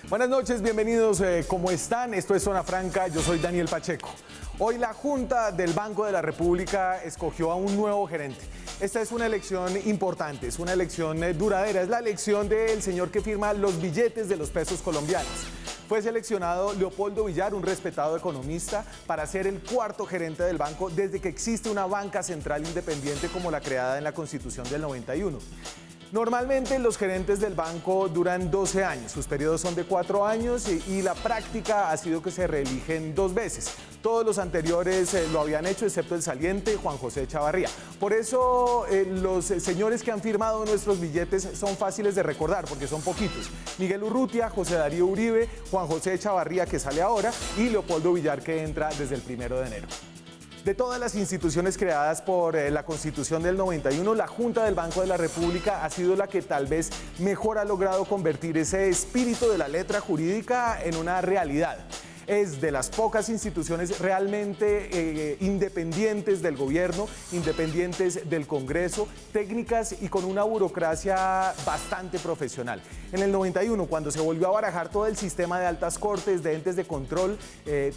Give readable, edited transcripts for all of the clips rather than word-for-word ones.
Buenas noches, bienvenidos. ¿Cómo están? Esto es Zona Franca, yo soy Daniel Pacheco. Hoy la Junta del Banco de la República escogió a un nuevo gerente. Esta es una elección importante, es una elección duradera, es la elección del señor que firma los billetes de los pesos colombianos. Fue seleccionado Leopoldo Villar, un respetado economista, para ser el cuarto gerente del banco desde que existe una banca central independiente como la creada en la Constitución del 91. Normalmente los gerentes del banco duran 12 años, sus periodos son de 4 años y la práctica ha sido que se reeligen 2 veces. Todos los anteriores lo habían hecho, excepto el saliente Juan José Chavarría. Por eso los señores que han firmado nuestros billetes son fáciles de recordar, porque son poquitos. Miguel Urrutia, José Darío Uribe, Juan José Chavarría, que sale ahora, y Leopoldo Villar, que entra desde el 1 de enero. De todas las instituciones creadas por la Constitución del 91, la Junta del Banco de la República ha sido la que tal vez mejor ha logrado convertir ese espíritu de la letra jurídica en una realidad. Es de las pocas instituciones realmente independientes del gobierno, independientes del Congreso, técnicas y con una burocracia bastante profesional. En el 91, cuando se volvió a barajar todo el sistema de altas cortes, de entes de control,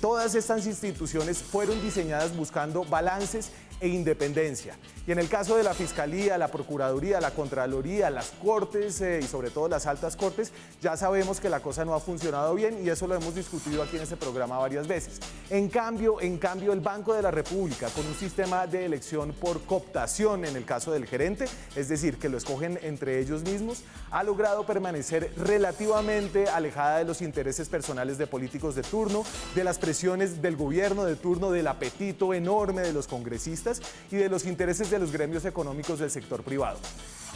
todas estas instituciones fueron diseñadas buscando balances e independencia. Y en el caso de la Fiscalía, la Procuraduría, la Contraloría, las Cortes y sobre todo las altas cortes, ya sabemos que la cosa no ha funcionado bien y eso lo hemos discutido aquí en este programa varias veces. En cambio, el Banco de la República, con un sistema de elección por cooptación en el caso del gerente, es decir, que lo escogen entre ellos mismos, ha logrado permanecer relativamente alejada de los intereses personales de políticos de turno, de las presiones del gobierno de turno, del apetito enorme de los congresistas y de los intereses de los gremios económicos del sector privado.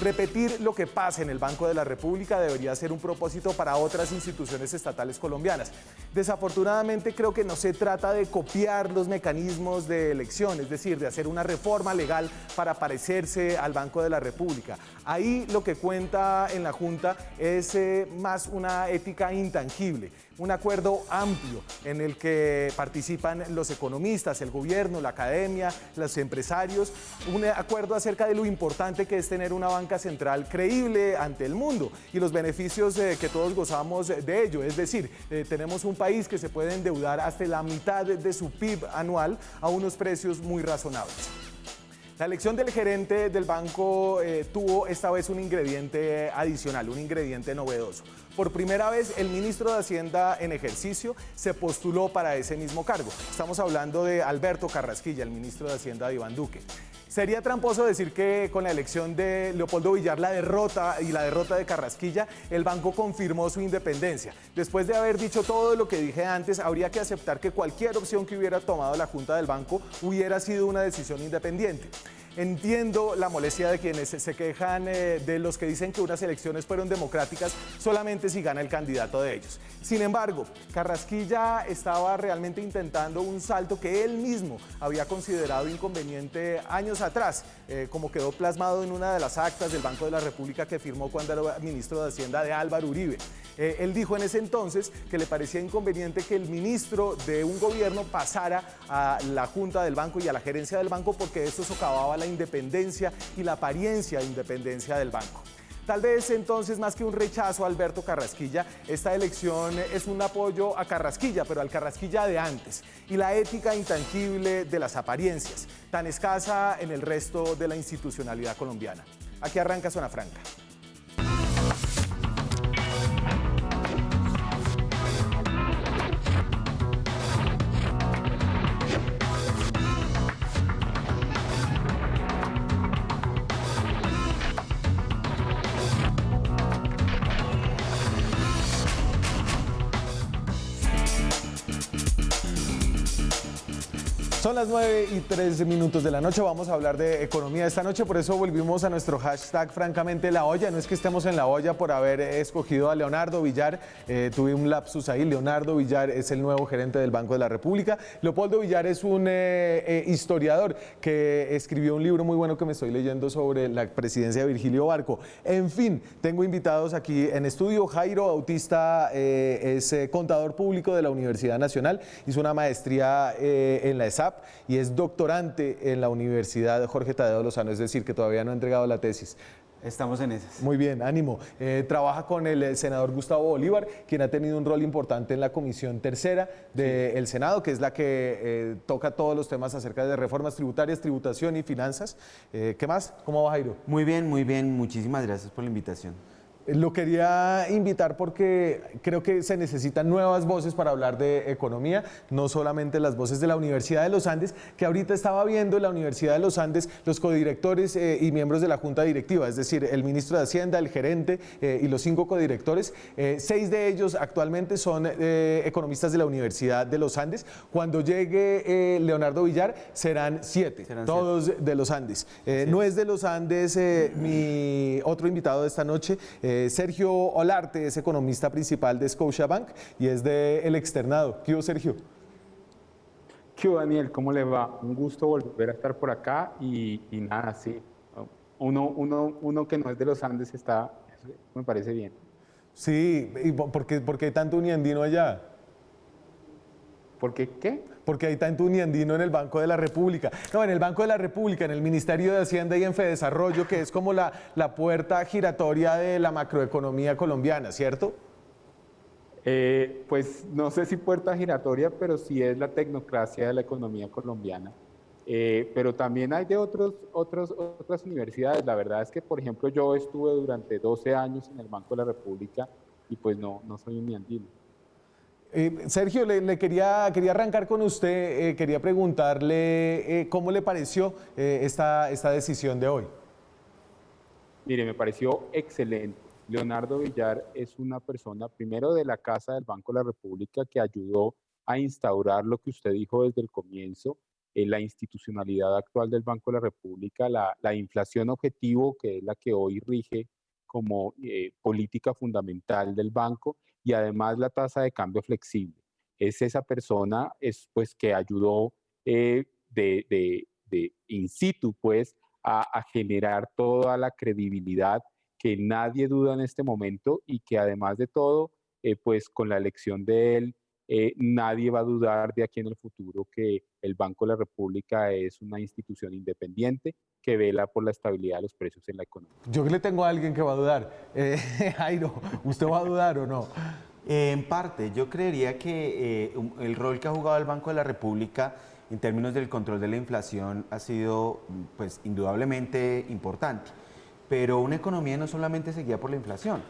Repetir lo que pasa en el Banco de la República debería ser un propósito para otras instituciones estatales colombianas. Desafortunadamente creo que no se trata de copiar los mecanismos de elección, es decir, de hacer una reforma legal para parecerse al Banco de la República. Ahí lo que cuenta en la Junta es más una ética intangible, un acuerdo amplio en el que participan los economistas, el gobierno, la academia, los empresarios, un acuerdo acerca de lo importante que es tener una banca central creíble ante el mundo y los beneficios que todos gozamos de ello, es decir, tenemos un país que se puede endeudar hasta la mitad de su PIB anual a unos precios muy razonables. La elección del gerente del banco tuvo esta vez un ingrediente adicional, un ingrediente novedoso. Por primera vez, el ministro de Hacienda en ejercicio se postuló para ese mismo cargo. Estamos hablando de Alberto Carrasquilla, el ministro de Hacienda de Iván Duque. Sería tramposo decir que con la elección de Leopoldo Villar, la derrota de Carrasquilla, el banco confirmó su independencia. Después de haber dicho todo lo que dije antes, habría que aceptar que cualquier opción que hubiera tomado la Junta del Banco hubiera sido una decisión independiente. Entiendo la molestia de quienes se quejan de los que dicen que unas elecciones fueron democráticas solamente si gana el candidato de ellos. Sin embargo, Carrasquilla estaba realmente intentando un salto que él mismo había considerado inconveniente años atrás, como quedó plasmado en una de las actas del Banco de la República que firmó cuando era ministro de Hacienda de Álvaro Uribe. Él dijo en ese entonces que le parecía inconveniente que el ministro de un gobierno pasara a la Junta del Banco y a la gerencia del banco porque esto socavaba la independencia y la apariencia de independencia del banco. Tal vez entonces, más que un rechazo a Alberto Carrasquilla, esta elección es un apoyo a Carrasquilla, pero al Carrasquilla de antes, y la ética intangible de las apariencias, tan escasa en el resto de la institucionalidad colombiana. Aquí arranca Zona Franca. Son las 9:03 de la noche, vamos a hablar de economía esta noche, por eso volvimos a nuestro hashtag francamente la olla. No es que estemos en la olla por haber escogido a Leonardo Villar, tuve un lapsus ahí. Leonardo Villar es el nuevo gerente del Banco de la República. Leopoldo Villar es un historiador que escribió un libro muy bueno que me estoy leyendo sobre la presidencia de Virgilio Barco. En fin, tengo invitados aquí en estudio. Jairo Bautista es contador público de la Universidad Nacional, hizo una maestría en la ESAP y es doctorante en la Universidad Jorge Tadeo Lozano, es decir, que todavía no ha entregado la tesis. Estamos en esas. Muy bien, ánimo. Trabaja con el senador Gustavo Bolívar, quien ha tenido un rol importante en la Comisión Tercera del Senado, que es la que toca todos los temas acerca de reformas tributarias, tributación y finanzas. ¿Qué más? ¿Cómo va, Jairo? Muy bien, muy bien. Muchísimas gracias por la invitación. Lo quería invitar porque creo que se necesitan nuevas voces para hablar de economía, no solamente las voces de la Universidad de los Andes, que ahorita estaba viendo en la Universidad de los Andes los codirectores y miembros de la Junta Directiva, es decir, el ministro de Hacienda, el gerente y los 5 codirectores. 6 de ellos actualmente son economistas de la Universidad de los Andes. Cuando llegue Leonardo Villar serán 7, todos de los Andes. No es de los Andes mi otro invitado de esta noche, Sergio Olarte, es economista principal de Scotiabank y es del externado. ¿Qué hubo, Sergio? ¿Qué hubo, Daniel? ¿Cómo le va? Un gusto volver a estar por acá y nada, sí. Uno que no es de los Andes está, me parece bien. Sí, ¿y por qué hay tanto uniandino allá? ¿Por qué qué? Porque hay tanto uniandino en el Banco de la República. No, en el Banco de la República, en el Ministerio de Hacienda y en Fedesarrollo, que es como la puerta giratoria de la macroeconomía colombiana, ¿cierto? Pues no sé si puerta giratoria, pero sí es la tecnocracia de la economía colombiana. Pero también hay de otras universidades. La verdad es que, por ejemplo, yo estuve durante 12 años en el Banco de la República y pues no soy un uniandino. Sergio, le quería arrancar con usted, quería preguntarle cómo le pareció esta decisión de hoy. Mire, me pareció excelente. Leonardo Villar es una persona, primero de la Casa del Banco de la República, que ayudó a instaurar lo que usted dijo desde el comienzo, la institucionalidad actual del Banco de la República, la inflación objetivo, que es la que hoy rige como política fundamental del banco, y además la tasa de cambio flexible. Es esa persona pues, que ayudó de in situ pues, a generar toda la credibilidad que nadie duda en este momento y que además de todo, pues con la elección de él, nadie va a dudar de aquí en el futuro que el Banco de la República es una institución independiente que vela por la estabilidad de los precios en la economía. Yo le tengo a alguien que va a dudar. Jairo, ¿usted va a dudar o no? En parte, yo creería que el rol que ha jugado el Banco de la República en términos del control de la inflación ha sido pues, indudablemente importante. Pero una economía no solamente se guía por la inflación.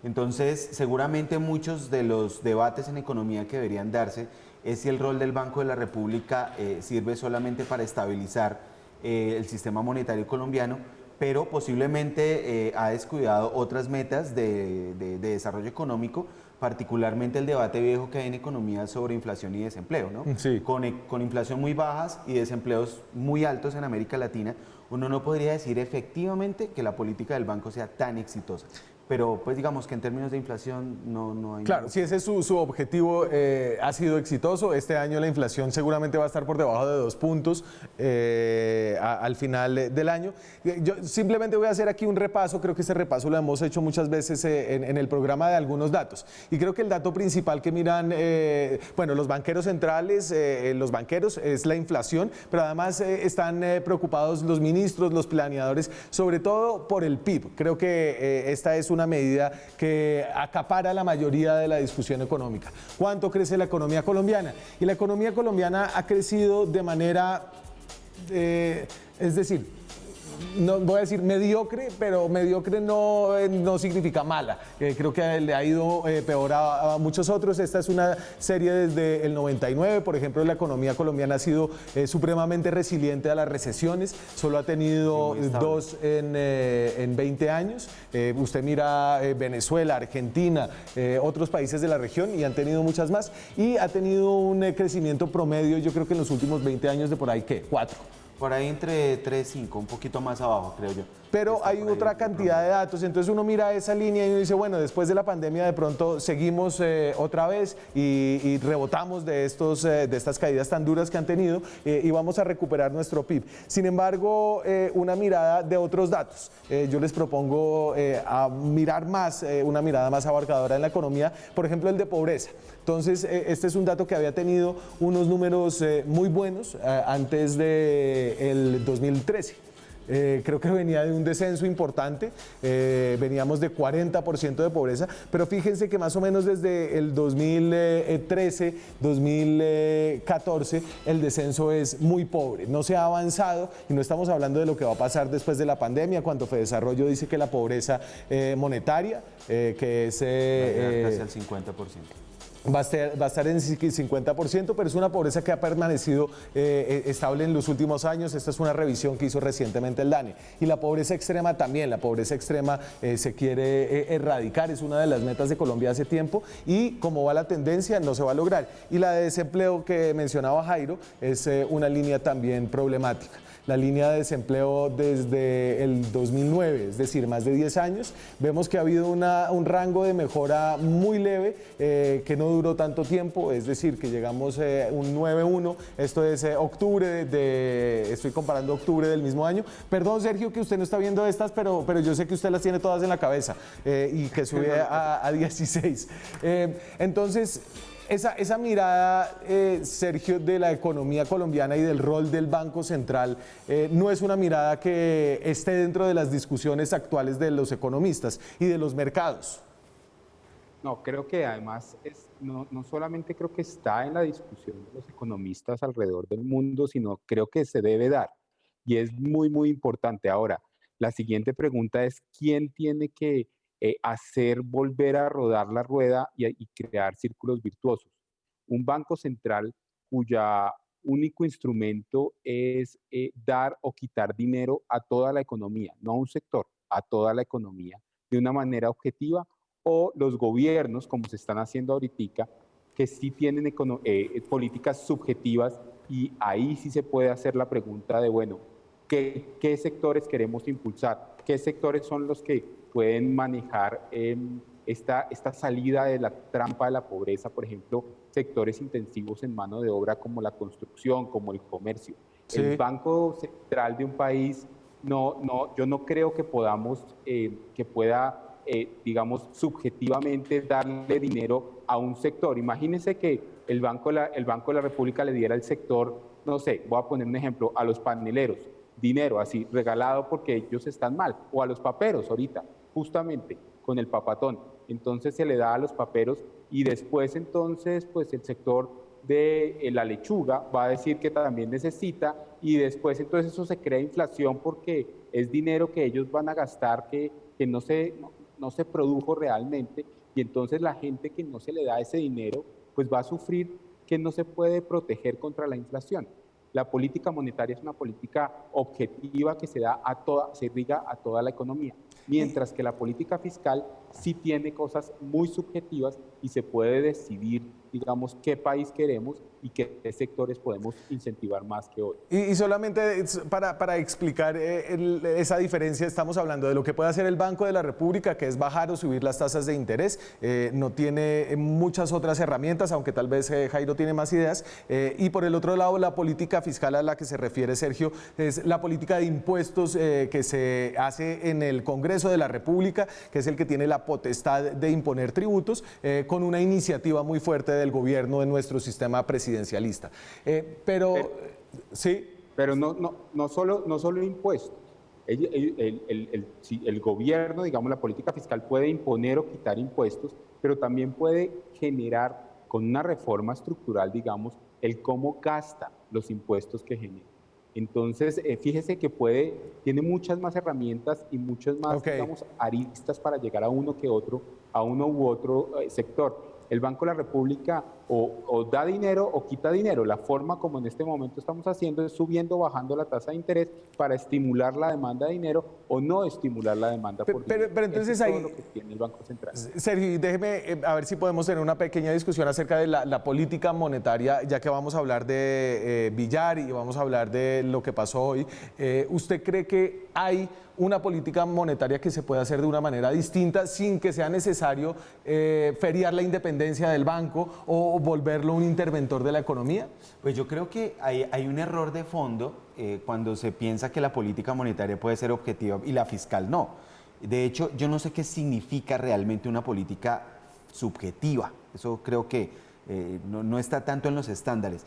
Entonces, seguramente muchos de los debates en economía que deberían darse es si el rol del Banco de la República sirve solamente para estabilizar el sistema monetario colombiano, pero posiblemente ha descuidado otras metas de desarrollo económico, particularmente el debate viejo que hay en economía sobre inflación y desempleo, ¿no? Sí. Con inflación muy bajas y desempleos muy altos en América Latina, uno no podría decir efectivamente que la política del banco sea tan exitosa. Pero pues digamos que en términos de inflación no hay... Claro, si ese es su objetivo, ha sido exitoso. Este año la inflación seguramente va a estar por debajo de 2 puntos al final del año. Yo simplemente voy a hacer aquí un repaso, creo que ese repaso lo hemos hecho muchas veces en el programa de algunos datos. Y creo que el dato principal que miran, bueno, los banqueros centrales, los banqueros, es la inflación, pero además están preocupados los ministros, los planeadores, sobre todo por el PIB. Creo que esta es una medida que acapara la mayoría de la discusión económica. ¿Cuánto crece la economía colombiana? Y la economía colombiana ha crecido de manera, es decir, no voy a decir mediocre, pero mediocre no significa mala. Creo que le ha ido peor a muchos otros. Esta es una serie desde el 99, por ejemplo, la economía colombiana ha sido supremamente resiliente a las recesiones, solo ha tenido 2 en 20 años. Usted mira Venezuela, Argentina, otros países de la región y han tenido muchas más, y ha tenido un crecimiento promedio, yo creo que en los últimos 20 años de por ahí, ¿qué? 4. Por ahí entre 3, 5, un poquito más abajo, creo yo. Pero hay otra cantidad de datos, entonces uno mira esa línea y uno dice, bueno, después de la pandemia de pronto seguimos otra vez y rebotamos de estas caídas tan duras que han tenido y vamos a recuperar nuestro PIB. Sin embargo, una mirada de otros datos. Yo les propongo a mirar más, una mirada más abarcadora en la economía, por ejemplo, el de pobreza. Entonces, este es un dato que había tenido unos números muy buenos antes del 2013. creo que venía de un descenso importante, veníamos de 40% de pobreza, pero fíjense que más o menos desde el 2013, 2014, el descenso es muy pobre, no se ha avanzado y no estamos hablando de lo que va a pasar después de la pandemia, cuando Fedesarrollo dice que la pobreza monetaria, que es... casi al 50%. Va a estar en 50%, pero es una pobreza que ha permanecido estable en los últimos años. Esta es una revisión que hizo recientemente el DANE. Y la pobreza extrema también, la pobreza extrema se quiere erradicar, es una de las metas de Colombia hace tiempo y como va la tendencia no se va a lograr. Y la de desempleo que mencionaba Jairo es una línea también problemática. La línea de desempleo desde el 2009, es decir, más de 10 años, vemos que ha habido un rango de mejora muy leve que no duró tanto tiempo, es decir, que llegamos a un 9,1, esto es octubre, estoy comparando octubre del mismo año. Perdón, Sergio, que usted no está viendo estas, pero yo sé que usted las tiene todas en la cabeza y que sube a 16. Entonces... Esa mirada, Sergio, de la economía colombiana y del rol del Banco Central no es una mirada que esté dentro de las discusiones actuales de los economistas y de los mercados. No, creo que además no solamente creo que está en la discusión de los economistas alrededor del mundo, sino creo que se debe dar y es muy, muy importante. Ahora, la siguiente pregunta es, ¿quién tiene que hacer volver a rodar la rueda y crear círculos virtuosos? Un banco central cuya único instrumento es dar o quitar dinero a toda la economía, no a un sector, a toda la economía, de una manera objetiva, o los gobiernos, como se están haciendo ahorita, que sí tienen políticas subjetivas y ahí sí se puede hacer la pregunta de, bueno, ¿qué sectores queremos impulsar? ¿Qué sectores son los que pueden manejar esta salida de la trampa de la pobreza? Por ejemplo, sectores intensivos en mano de obra como la construcción, como el comercio. Sí. El Banco Central de un país, yo no creo que pueda, digamos, subjetivamente darle dinero a un sector. Imagínense que el Banco de la República le diera al sector, no sé, voy a poner un ejemplo, a los paneleros, dinero así regalado porque ellos están mal, o a los paperos ahorita, justamente con el papatón. Entonces se le da a los paperos y después entonces pues el sector de la lechuga va a decir que también necesita y después entonces eso se crea inflación porque es dinero que ellos van a gastar que no se produjo realmente y entonces la gente que no se le da ese dinero pues va a sufrir que no se puede proteger contra la inflación. La política monetaria es una política objetiva que se irriga a toda la economía, mientras que la política fiscal sí tiene cosas muy subjetivas y se puede decidir, digamos, qué país queremos y qué sectores podemos incentivar más que otros. Y solamente para explicar esa diferencia, estamos hablando de lo que puede hacer el Banco de la República, que es bajar o subir las tasas de interés. No tiene muchas otras herramientas, aunque tal vez Jairo tiene más ideas. Y por el otro lado, la política fiscal a la que se refiere Sergio es la política de impuestos que se hace en el Congreso de la República, que es el que tiene la potestad de imponer tributos, con una iniciativa muy fuerte del gobierno de nuestro sistema presidencialista. Sí. Pero no solo impuestos. El gobierno, digamos, la política fiscal puede imponer o quitar impuestos, pero también puede generar con una reforma estructural, digamos, el cómo gasta los impuestos que genera. Entonces, fíjese que tiene muchas más herramientas y muchas más, digamos, aristas para llegar a uno u otro sector. El Banco de la República o da dinero o quita dinero. La forma como en este momento estamos haciendo es subiendo o bajando la tasa de interés para estimular la demanda de dinero o no estimular la demanda por dinero. Pero entonces eso es ahí, todo lo que tiene el Banco Central. Sergio, déjeme a ver si podemos tener una pequeña discusión acerca de la política monetaria, ya que vamos a hablar de Villar y vamos a hablar de lo que pasó hoy. ¿Usted cree que hay una política monetaria que se puede hacer de una manera distinta sin que sea necesario feriar la independencia del banco o volverlo un interventor de la economía? Pues yo creo que hay un error de fondo cuando se piensa que la política monetaria puede ser objetiva y la fiscal no. De hecho, yo no sé qué significa realmente una política subjetiva. Eso creo que no está tanto en los estándares.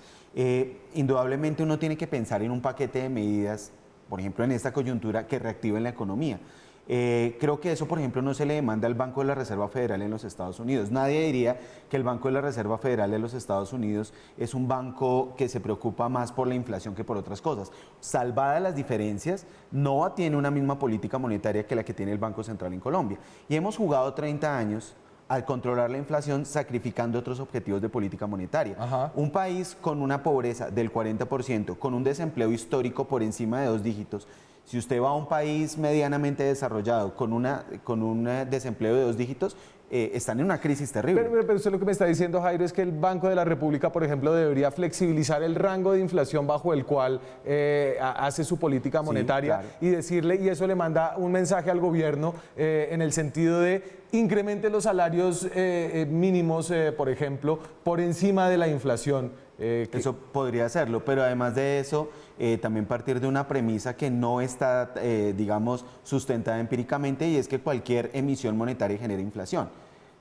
Indudablemente uno tiene que pensar en un paquete de medidas por ejemplo, en esta coyuntura, que reactiven la economía. Creo que eso, por ejemplo, no se le demanda al Banco de la Reserva Federal en los Estados Unidos. Nadie diría que el Banco de la Reserva Federal de los Estados Unidos es un banco que se preocupa más por la inflación que por otras cosas. Salvadas las diferencias, no tiene una misma política monetaria que la que tiene el Banco Central en Colombia. Y hemos jugado 30 años al controlar la inflación, sacrificando otros objetivos de política monetaria. Ajá. Un país con una pobreza del 40%, con un desempleo histórico por encima de 2 dígitos. Si usted va a un país medianamente desarrollado con un desempleo de 2 dígitos, están en una crisis terrible. Pero usted lo que me está diciendo, Jairo, es que el Banco de la República, por ejemplo, debería flexibilizar el rango de inflación bajo el cual hace su política monetaria, claro. y decirle, y eso le manda un mensaje al gobierno en el sentido de incremente los salarios mínimos, por ejemplo, por encima de la inflación. Eso podría hacerlo, pero además de eso, también partir de una premisa que no está, digamos, sustentada empíricamente, y es que cualquier emisión monetaria genera inflación.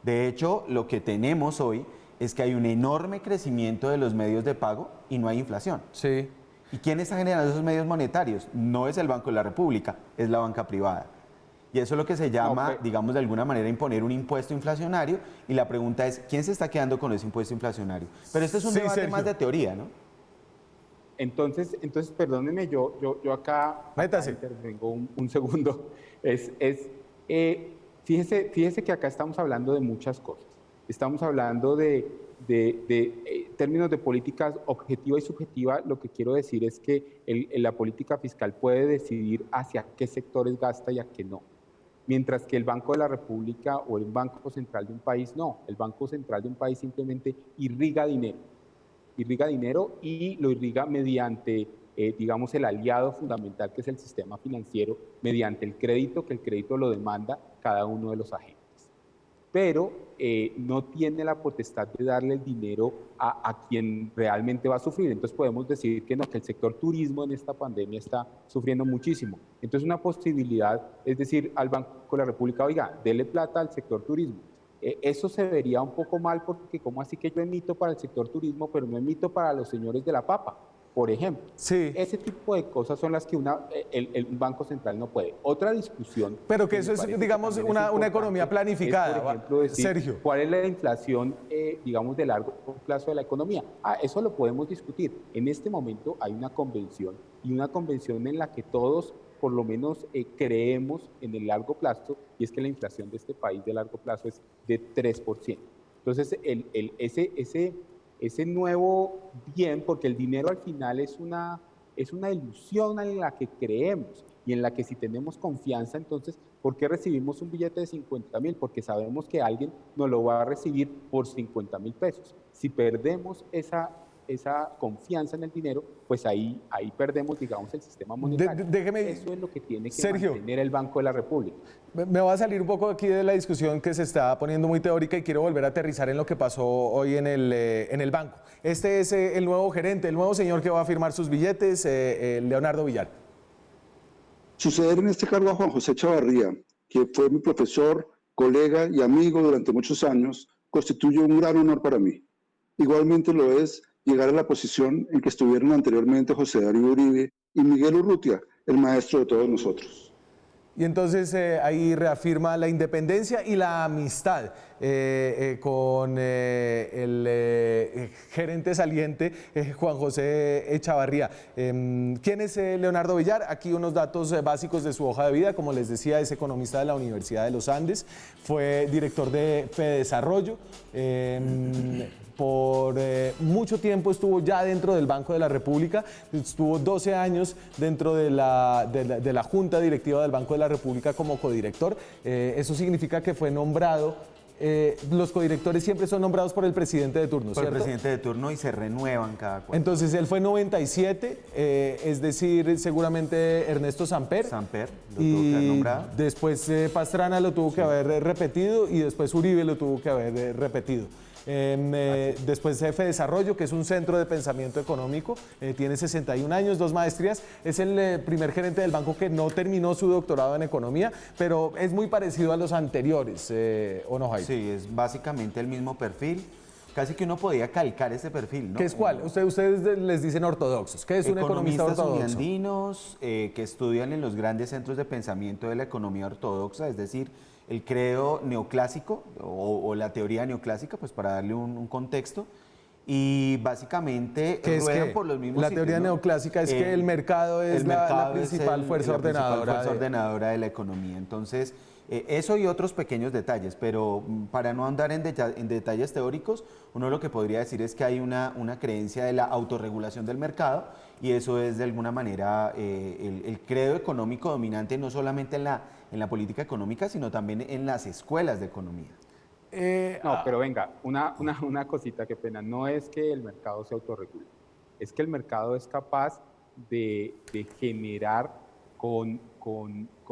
De hecho, lo que tenemos hoy es que hay un enorme crecimiento de los medios de pago y no hay inflación. Sí. ¿Y quién está generando esos medios monetarios? No es el Banco de la República, es la banca privada. Y eso es lo que se llama, digamos, de alguna manera imponer un impuesto inflacionario, y la pregunta es, ¿quién se está quedando con ese impuesto inflacionario? Pero este es un debate Sergio. más de teoría, ¿no? Entonces perdónenme, yo acá Métase. intervengo un segundo. Fíjese que acá estamos hablando de muchas cosas. Estamos hablando de términos de políticas objetiva y subjetiva. Lo que quiero decir es que la política fiscal puede decidir hacia qué sectores gasta y a qué no. Mientras que el Banco de la República o el Banco Central de un país no. El Banco Central de un país simplemente irriga dinero y lo irriga mediante, digamos, el aliado fundamental que es el sistema financiero, mediante el crédito, que el crédito lo demanda cada uno de los agentes. Pero no tiene la potestad de darle el dinero a quien realmente va a sufrir. Entonces podemos decir que no, que el sector turismo en esta pandemia está sufriendo muchísimo. Entonces una posibilidad es decir al Banco de la República, oiga, dele plata al sector turismo. Eso se vería un poco mal, porque ¿cómo así que yo emito para el sector turismo, pero no emito para los señores de la papa, por ejemplo? Sí. Ese tipo de cosas son las que el Banco Central no puede. Otra discusión... Pero que eso es, digamos, una economía planificada. Es, por ejemplo, decir, Sergio. ¿cuál es la inflación, digamos, de largo plazo de la economía? Eso lo podemos discutir. En este momento hay una convención, y una convención en la que todos, por lo menos, creemos en el largo plazo, y es que la inflación de este país de largo plazo es de 3%. Entonces, ese nuevo bien, porque el dinero al final es una ilusión en la que creemos y en la que si tenemos confianza, entonces, ¿por qué recibimos un billete de 50.000? Porque sabemos que alguien nos lo va a recibir por 50.000 pesos. Si perdemos esa confianza en el dinero, pues ahí perdemos, digamos, el sistema monetario. Eso es lo que tiene que mantener el Banco de la República. Me voy a salir un poco aquí de la discusión que se está poniendo muy teórica, y quiero volver a aterrizar en lo que pasó hoy en el banco. Este es el nuevo gerente, el nuevo señor que va a firmar sus billetes, Leonardo Villar. Suceder en este cargo a Juan José Chavarría, que fue mi profesor, colega y amigo durante muchos años, constituye un gran honor para mí. Igualmente lo es llegar a la posición en que estuvieron anteriormente José Darío Uribe y Miguel Urrutia, el maestro de todos nosotros. Y entonces ahí reafirma la independencia y la amistad con el gerente saliente, Juan José Chavarría. ¿Quién es Leonardo Villar? Aquí unos datos básicos de su hoja de vida. Como les decía, es economista de la Universidad de los Andes, fue director de Fedesarrollo. Por mucho tiempo estuvo ya dentro del Banco de la República, estuvo 12 años dentro de la Junta Directiva del Banco de la República como codirector. Eso significa que fue nombrado, los codirectores siempre son nombrados por el presidente de turno, Por ¿cierto? el presidente de turno, y se renuevan cada cuatro. Entonces él fue 97, es decir, seguramente Ernesto Samper. Samper lo tuvo que haber nombrado. Después Pastrana lo tuvo que haber repetido, y después Uribe lo tuvo que haber repetido. Después Fedesarrollo, que es un centro de pensamiento económico, tiene 61 años, 2 maestrías, es el primer gerente del banco que no terminó su doctorado en economía, pero es muy parecido a los anteriores, ¿o no, Jaime? Sí, es básicamente el mismo perfil. casi que uno podía calcar ese perfil, ¿no? ¿Qué es cuál? Ustedes les dicen ortodoxos. ¿Qué es un economista Economistas ortodoxo? uniandinos que estudian en los grandes centros de pensamiento de la economía ortodoxa, es decir, el credo neoclásico o la teoría neoclásica, pues para darle un contexto, y básicamente ruedan por los mismos La sitios, teoría ¿no? neoclásica es que el mercado es la principal fuerza ordenadora de la economía. Entonces, eso y otros pequeños detalles, pero para no andar en detalles teóricos, uno lo que podría decir es que hay una creencia de la autorregulación del mercado y eso es de alguna manera el credo económico dominante no solamente en la política económica, sino también en las escuelas de economía. No, pero venga, una cosita, qué pena, no es que el mercado se autorregule, es que el mercado es capaz de generar con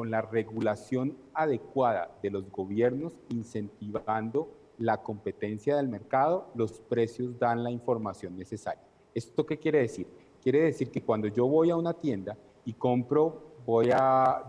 la regulación adecuada de los gobiernos, incentivando la competencia del mercado, los precios dan la información necesaria. ¿Esto qué quiere decir? Quiere decir que cuando yo voy a una tienda y compro,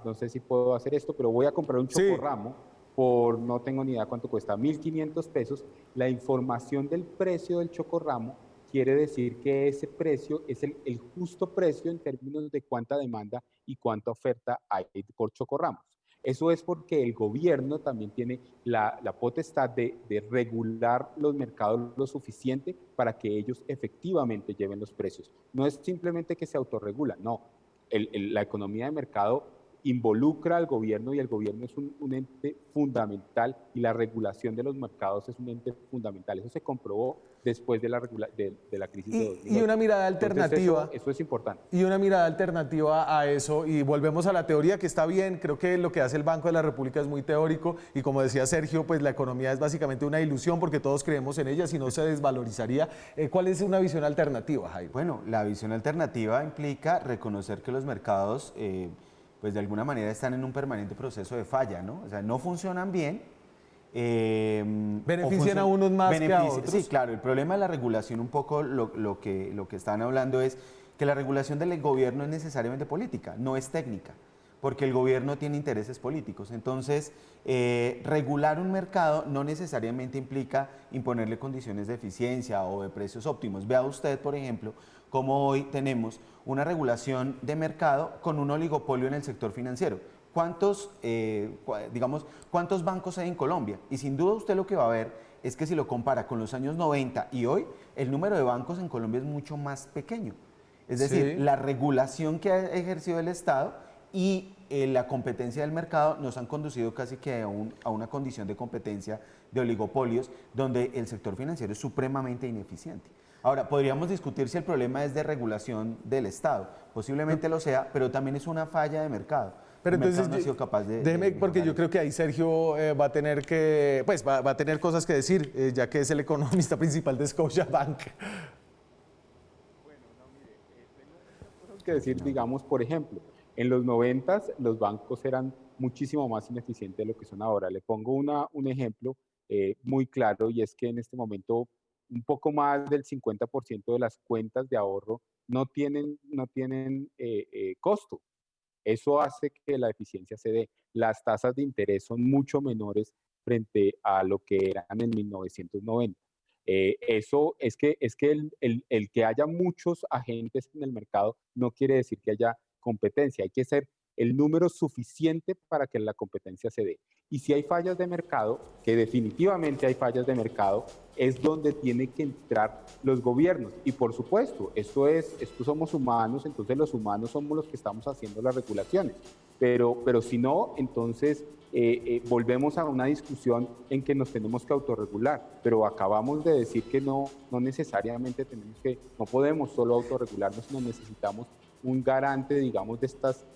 no sé si puedo hacer esto, pero voy a comprar un chocorramo, no tengo ni idea cuánto cuesta, 1.500 pesos, la información del precio del chocorramo quiere decir que ese precio es el justo precio en términos de cuánta demanda y cuánta oferta hay por chocorramos. Eso es porque el gobierno también tiene la potestad de regular los mercados lo suficiente para que ellos efectivamente lleven los precios. No es simplemente que se autorregula, no. La economía de mercado involucra al gobierno y el gobierno es un ente fundamental y la regulación de los mercados es un ente fundamental. Eso se comprobó después de la crisis de 2008. Y una mirada alternativa. Entonces eso es importante. Y una mirada alternativa a eso, y volvemos a la teoría que está bien, creo que lo que hace el Banco de la República es muy teórico y como decía Sergio, pues la economía es básicamente una ilusión porque todos creemos en ella, si no se desvalorizaría. ¿Cuál es una visión alternativa, Jairo? Bueno, la visión alternativa implica reconocer que los mercados pues de alguna manera están en un permanente proceso de falla, ¿no? O sea, no funcionan bien. ¿Benefician a unos más que a otros? Sí, claro. El problema de la regulación, un poco lo que están hablando es que la regulación del gobierno es necesariamente política, no es técnica, porque el gobierno tiene intereses políticos. Entonces, regular un mercado no necesariamente implica imponerle condiciones de eficiencia o de precios óptimos. Vea usted, por ejemplo, cómo hoy tenemos una regulación de mercado con un oligopolio en el sector financiero. ¿Cuántos bancos hay en Colombia? Y sin duda usted lo que va a ver es que si lo compara con los años 90 y hoy, el número de bancos en Colombia es mucho más pequeño. Es decir, la regulación que ha ejercido el Estado y la competencia del mercado nos han conducido casi que a una condición de competencia de oligopolios donde el sector financiero es supremamente ineficiente. Ahora, podríamos discutir si el problema es de regulación del Estado. Posiblemente lo sea, pero también es una falla de mercado. Pero entonces, no ha sido capaz déjeme, porque yo creo que ahí Sergio va a tener que, pues va a tener cosas que decir, ya que es el economista principal de Scotiabank. Bueno, no, mire, tengo cosas que decir, digamos, por ejemplo, en los 90s los bancos eran muchísimo más ineficientes de lo que son ahora. Le pongo un ejemplo muy claro y es que en este momento un poco más del 50% de las cuentas de ahorro no tienen costo. Eso hace que la eficiencia se dé. Las tasas de interés son mucho menores frente a lo que eran en 1990. Eso es que el que haya muchos agentes en el mercado no quiere decir que haya competencia. Hay que ser el número suficiente para que la competencia se dé. Y si hay fallas de mercado, que definitivamente hay fallas de mercado, es donde tienen que entrar los gobiernos. Y por supuesto, esto somos humanos, entonces los humanos somos los que estamos haciendo las regulaciones. Pero si no, entonces volvemos a una discusión en que nos tenemos que autorregular. Pero acabamos de decir que no necesariamente no podemos solo autorregularnos, sino necesitamos un garante, digamos, de estas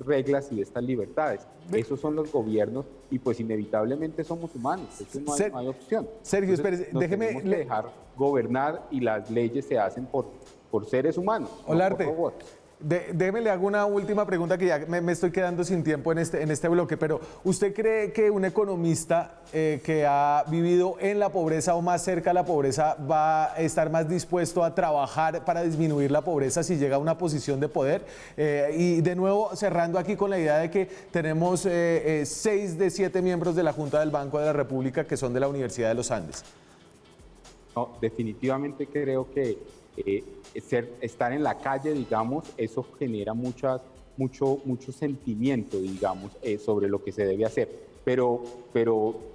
reglas y de estas libertades. Esos son los gobiernos y pues inevitablemente somos humanos, eso no hay opción. Sergio, espere, déjeme... Tenemos que dejar gobernar y las leyes se hacen por seres humanos, Olarte, no por robots. Déjeme le hago una última pregunta que ya me estoy quedando sin tiempo en este bloque, pero ¿usted cree que un economista que ha vivido en la pobreza o más cerca de la pobreza va a estar más dispuesto a trabajar para disminuir la pobreza si llega a una posición de poder? Y de nuevo, cerrando aquí con la idea de que tenemos 6 de 7 miembros de la Junta del Banco de la República que son de la Universidad de los Andes. No, definitivamente creo que estar en la calle, digamos, eso genera mucho sentimiento, digamos, sobre lo que se debe hacer. Pero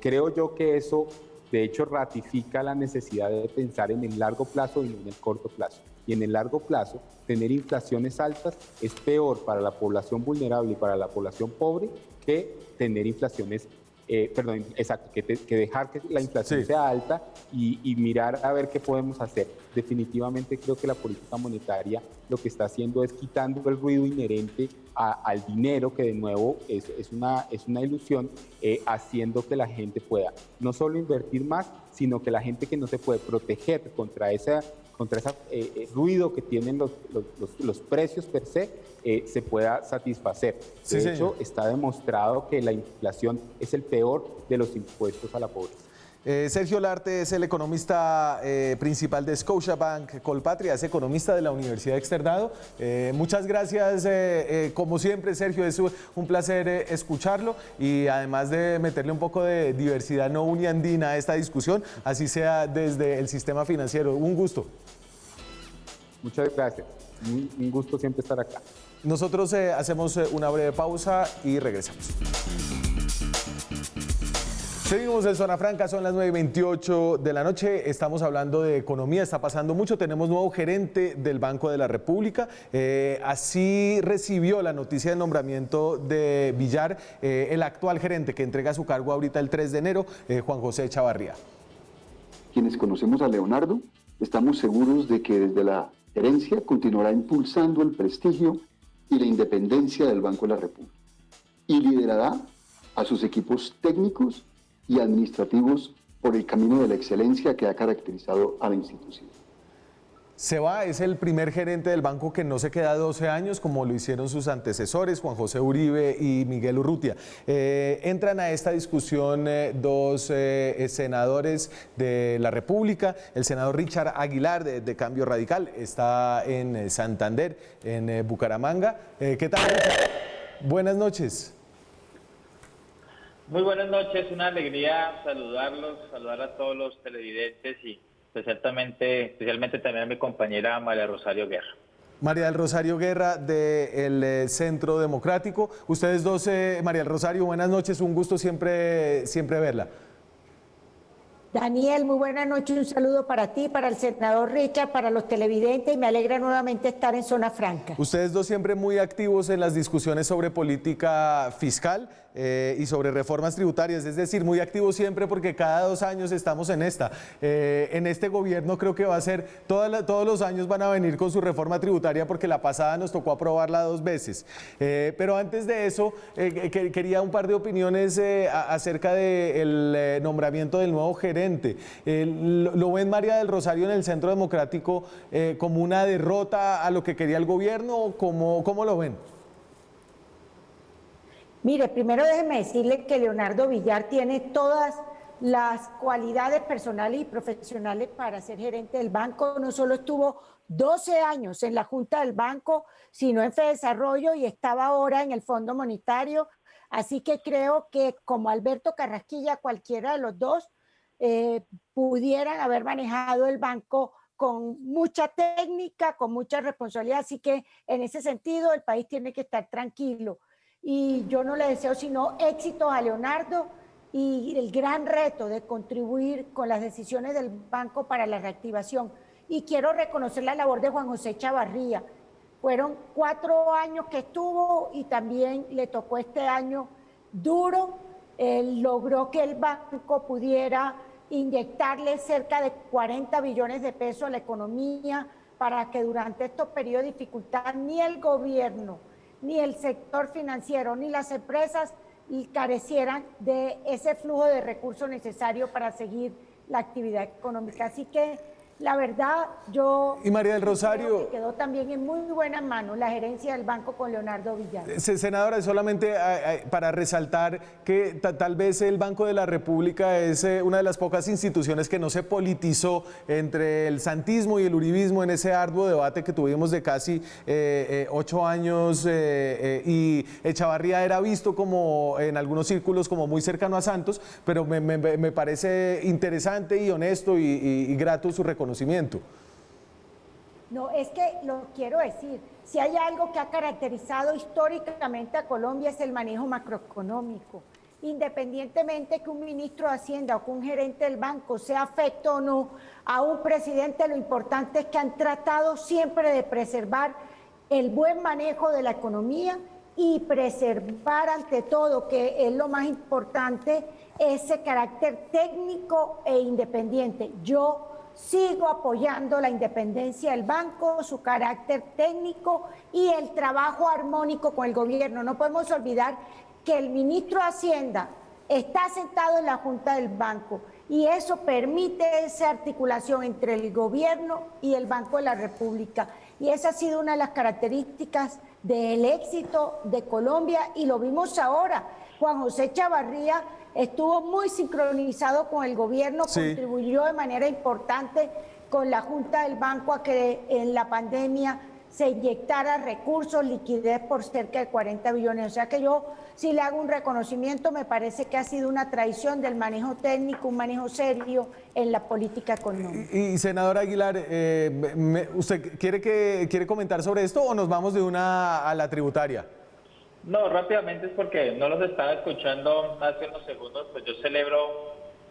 creo yo que eso, de hecho, ratifica la necesidad de pensar en el largo plazo y no en el corto plazo. Y en el largo plazo, tener inflaciones altas es peor para la población vulnerable y para la población pobre que tener inflaciones que dejar que la inflación sea alta y mirar a ver qué podemos hacer. Definitivamente creo que la política monetaria lo que está haciendo es quitando el ruido inherente al dinero, que de nuevo es una ilusión, haciendo que la gente pueda no solo invertir más, sino que la gente que no se puede proteger contra ese ruido que tienen los precios per se, se pueda satisfacer. De hecho, está demostrado que la inflación es el peor de los impuestos a la pobreza. Sergio Larte es el economista principal de Scotiabank Colpatria, es economista de la Universidad Externado. Muchas gracias, como siempre, Sergio, es un placer escucharlo y además de meterle un poco de diversidad no uniandina a esta discusión, así sea desde el sistema financiero. Un gusto. Muchas gracias. Un gusto siempre estar acá. Nosotros hacemos una breve pausa y regresamos. Seguimos en Zona Franca, son las 9:28 de la noche, estamos hablando de economía, está pasando mucho, tenemos nuevo gerente del Banco de la República, así recibió la noticia de nombramiento de Villar, el actual gerente que entrega su cargo ahorita el 3 de enero, Juan José Chavarría. Quienes conocemos a Leonardo, estamos seguros de que desde la gerencia continuará impulsando el prestigio y la independencia del Banco de la República y liderará a sus equipos técnicos y administrativos por el camino de la excelencia que ha caracterizado a la institución. Se va, es el primer gerente del banco que no se queda 12 años, como lo hicieron sus antecesores, Juan José Uribe y Miguel Urrutia. Entran a esta discusión dos senadores de la República, el senador Richard Aguilar de Cambio Radical, está en Santander, en Bucaramanga. ¿Qué tal, Richard? Buenas noches. Muy buenas noches, una alegría saludarlos, saludar a todos los televidentes y especialmente también a mi compañera María Rosario Guerra. María del Rosario Guerra del Centro Democrático. Ustedes dos, María del Rosario, buenas noches, un gusto siempre verla. Daniel, muy buenas noches, un saludo para ti, para el senador Richard, para los televidentes y me alegra nuevamente estar en Zona Franca. Ustedes dos siempre muy activos en las discusiones sobre política fiscal y sobre reformas tributarias, es decir, muy activos siempre porque cada 2 años estamos en esta. En este gobierno creo que va a ser, todos los años van a venir con su reforma tributaria porque la pasada nos tocó aprobarla 2 veces. Pero antes de eso, quería un par de opiniones acerca del nombramiento del nuevo gerente. ¿Lo ven, María del Rosario, en el Centro Democrático como una derrota a lo que quería el gobierno? ¿Cómo lo ven? Mire, primero déjeme decirle que Leonardo Villar tiene todas las cualidades personales y profesionales para ser gerente del banco. No solo estuvo 12 años en la Junta del Banco, sino en FEDesarrollo y estaba ahora en el Fondo Monetario. Así que creo que como Alberto Carrasquilla, cualquiera de los dos, pudieran haber manejado el banco con mucha técnica, con mucha responsabilidad. Así que en ese sentido el país tiene que estar tranquilo. Y yo no le deseo sino éxitos a Leonardo y el gran reto de contribuir con las decisiones del banco para la reactivación. Y quiero reconocer la labor de Juan José Chavarría. Fueron 4 años que estuvo y también le tocó este año duro. Él logró que el banco pudiera inyectarle cerca de 40 billones de pesos a la economía para que durante estos periodos de dificultad ni el gobierno, ni el sector financiero, ni las empresas carecieran de ese flujo de recursos necesario para seguir la actividad económica. Así que La verdad, yo... Y María del Rosario... creo que quedó también en muy buenas manos la gerencia del banco con Leonardo Villar. Senadora, solamente para resaltar que tal vez el Banco de la República es una de las pocas instituciones que no se politizó entre el santismo y el uribismo en ese arduo debate que tuvimos de casi 8 años y Echavarría era visto como en algunos círculos como muy cercano a Santos, pero me parece interesante y honesto y grato su reconocimiento. No, es que lo quiero decir, si hay algo que ha caracterizado históricamente a Colombia es el manejo macroeconómico. Independientemente que un ministro de Hacienda o que un gerente del banco sea afecto o no a un presidente, lo importante es que han tratado siempre de preservar el buen manejo de la economía y preservar ante todo, que es lo más importante, ese carácter técnico e independiente. Yo sigo apoyando la independencia del banco, su carácter técnico y el trabajo armónico con el gobierno. No podemos olvidar que el ministro de Hacienda está sentado en la Junta del Banco y eso permite esa articulación entre el gobierno y el Banco de la República. Y esa ha sido una de las características del éxito de Colombia y lo vimos ahora. Juan José Echavarría estuvo muy sincronizado con el gobierno, sí, contribuyó de manera importante con la Junta del Banco a que en la pandemia se inyectara recursos, liquidez por cerca de 40 billones. O sea que yo sí le hago un reconocimiento, me parece que ha sido una tradición del manejo técnico, un manejo serio en la política económica. Y senadora Aguilar, ¿usted quiere comentar sobre esto o nos vamos de una a la tributaria? No, rápidamente es porque no los estaba escuchando hace unos segundos, pues yo celebro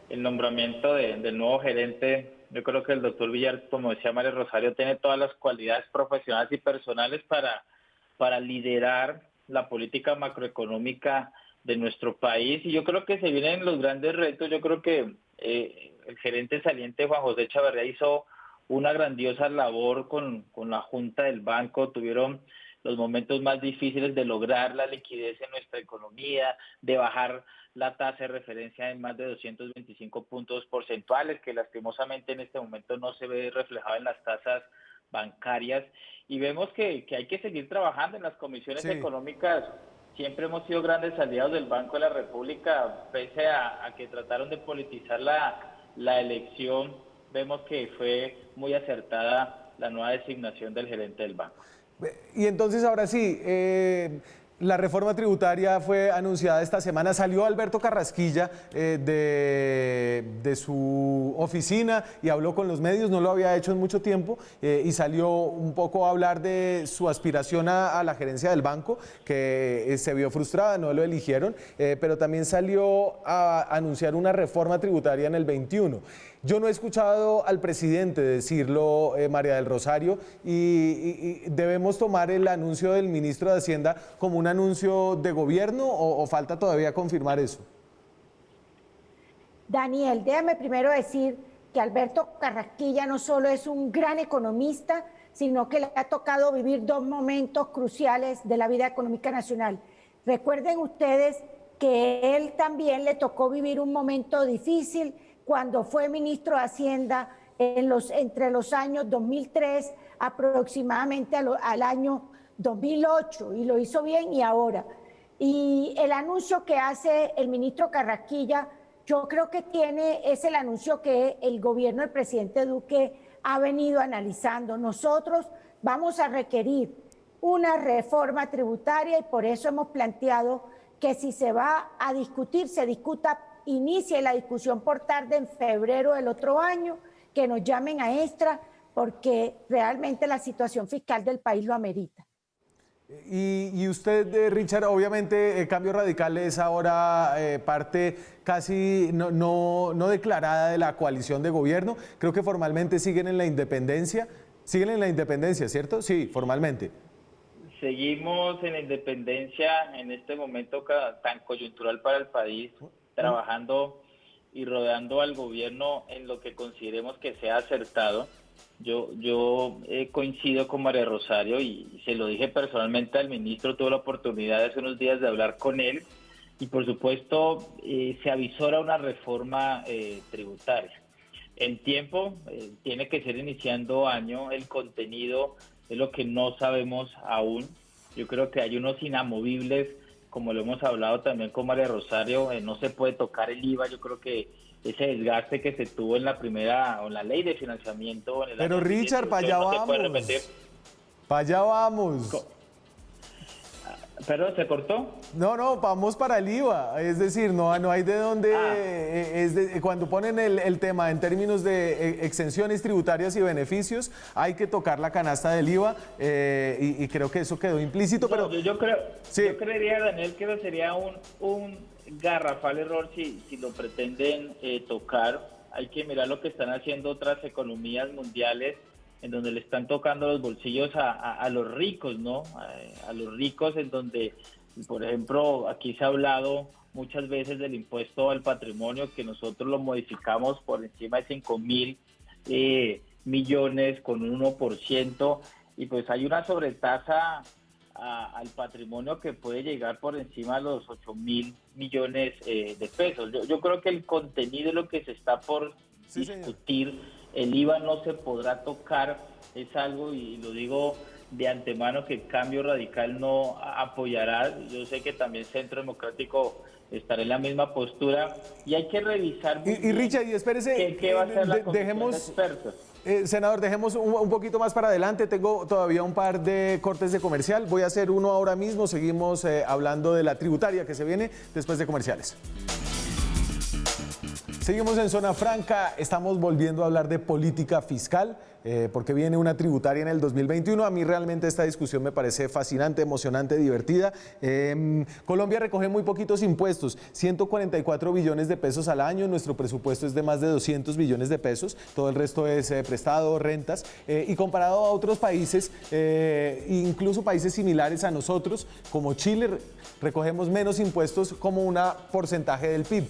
el nombramiento del nuevo gerente. Yo creo que el doctor Villar, como decía María Rosario, tiene todas las cualidades profesionales y personales para liderar la política macroeconómica de nuestro país y yo creo que se vienen los grandes retos. Yo creo que el gerente saliente Juan José Echavarría hizo una grandiosa labor con la Junta del Banco, tuvieron los momentos más difíciles de lograr la liquidez en nuestra economía, de bajar la tasa de referencia en más de 225 puntos porcentuales, que lastimosamente en este momento no se ve reflejado en las tasas bancarias. Y vemos que hay que seguir trabajando en las comisiones económicas. Siempre hemos sido grandes aliados del Banco de la República, pese a que trataron de politizar la elección. Vemos que fue muy acertada la nueva designación del gerente del banco. Y entonces ahora sí, la reforma tributaria fue anunciada esta semana, salió Alberto Carrasquilla de su oficina y habló con los medios, no lo había hecho en mucho tiempo, y salió un poco a hablar de su aspiración a la gerencia del banco, que se vio frustrada, no lo eligieron, pero también salió a anunciar una reforma tributaria en el 21. Yo no he escuchado al presidente decirlo, María del Rosario, y debemos tomar el anuncio del ministro de Hacienda como un anuncio de gobierno o falta todavía confirmar eso. Daniel, déjame primero decir que Alberto Carrasquilla no solo es un gran economista, sino que le ha tocado vivir dos momentos cruciales de la vida económica nacional. Recuerden ustedes que él también le tocó vivir un momento difícil cuando fue ministro de Hacienda entre los años 2003 aproximadamente al año 2008, y lo hizo bien y ahora. Y el anuncio que hace el ministro Carrasquilla, yo creo que es el anuncio que el gobierno del presidente Duque ha venido analizando. Nosotros vamos a requerir una reforma tributaria y por eso hemos planteado que si se va a discutir, se discuta, inicie la discusión por tarde en febrero del otro año, que nos llamen a extra, porque realmente la situación fiscal del país lo amerita. Y usted, Richard, obviamente Cambio Radical es ahora parte casi no declarada de la coalición de gobierno. Creo que formalmente siguen en la independencia. Siguen en la independencia, ¿cierto? Sí, formalmente. Seguimos en la independencia en este momento tan coyuntural para el país, trabajando y rodeando al gobierno en lo que consideremos que sea acertado. Yo coincido con María Rosario y se lo dije personalmente al ministro, tuve la oportunidad hace unos días de hablar con él y por supuesto se avisora una reforma tributaria. en tiempo, tiene que ser iniciando año. El contenido es lo que no sabemos aún. Yo creo que hay unos inamovibles, como lo hemos hablado también con María Rosario, no se puede tocar el IVA. Yo creo que ese desgaste que se tuvo en la primera, o en la ley de financiamiento. En el Pero año Richard, para allá no se puede vamos. repetir. Para allá vamos. ¿Pero se cortó? No, vamos para el IVA, es decir, no hay de dónde, cuando ponen el tema en términos de exenciones tributarias y beneficios, hay que tocar la canasta del IVA y creo que eso quedó implícito, No, pero... yo creo, Sí. yo creería, Daniel, que sería un garrafal error si lo pretenden tocar. Hay que mirar lo que están haciendo otras economías mundiales, en donde le están tocando los bolsillos a los ricos, ¿no? A los ricos, en donde, por ejemplo, aquí se ha hablado muchas veces del impuesto al patrimonio, que nosotros lo modificamos por encima de 5.000 millones con un 1%, y pues hay una sobretasa al patrimonio que puede llegar por encima de los 8.000 millones de pesos. Yo creo que el contenido es lo que se está por discutir. Señor. El IVA no se podrá tocar, es algo, y lo digo de antemano, que Cambio Radical no apoyará. Yo sé que también Centro Democrático estará en la misma postura, y hay que revisar muy bien. Richard, y espérese, ¿qué va a hacer la comisión de expertos? Senador, dejemos un poquito más para adelante, tengo todavía un par de cortes de comercial, voy a hacer uno ahora mismo, seguimos hablando de la tributaria que se viene después de comerciales. Seguimos en Zona Franca, estamos volviendo a hablar de política fiscal, porque viene una tributaria en el 2021. A mí realmente esta discusión me parece fascinante, emocionante, divertida. Colombia recoge muy poquitos impuestos, 144 billones de pesos al año, nuestro presupuesto es de más de 200 billones de pesos, todo el resto es prestado, rentas, y comparado a otros países, incluso países similares a nosotros, como Chile, recogemos menos impuestos como un porcentaje del PIB.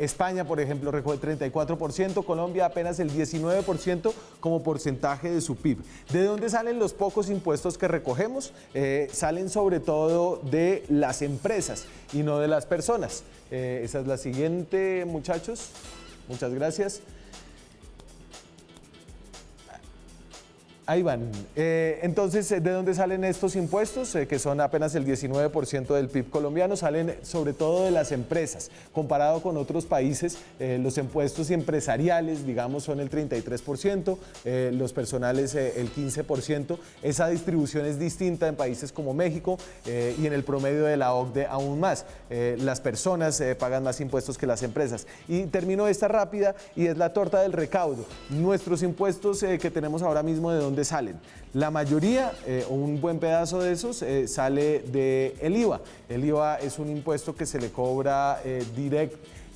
España, por ejemplo, recoge 34%, Colombia apenas el 19% como porcentaje de su PIB. ¿De dónde salen los pocos impuestos que recogemos? Salen sobre todo de las empresas y no de las personas. Esa es la siguiente, muchachos. Muchas gracias. Ahí van. Entonces, ¿de dónde salen estos impuestos? Que son apenas el 19% del PIB colombiano, salen sobre todo de las empresas. Comparado con otros países, los impuestos empresariales, digamos, son el 33%, los personales el 15%. Esa distribución es distinta en países como México y en el promedio de la OCDE aún más. Las personas pagan más impuestos que las empresas. Y termino esta rápida y es la torta del recaudo. Nuestros impuestos que tenemos ahora mismo, ¿de dónde salen? La mayoría, un buen pedazo de esos, sale del IVA. El IVA es un impuesto que se le cobra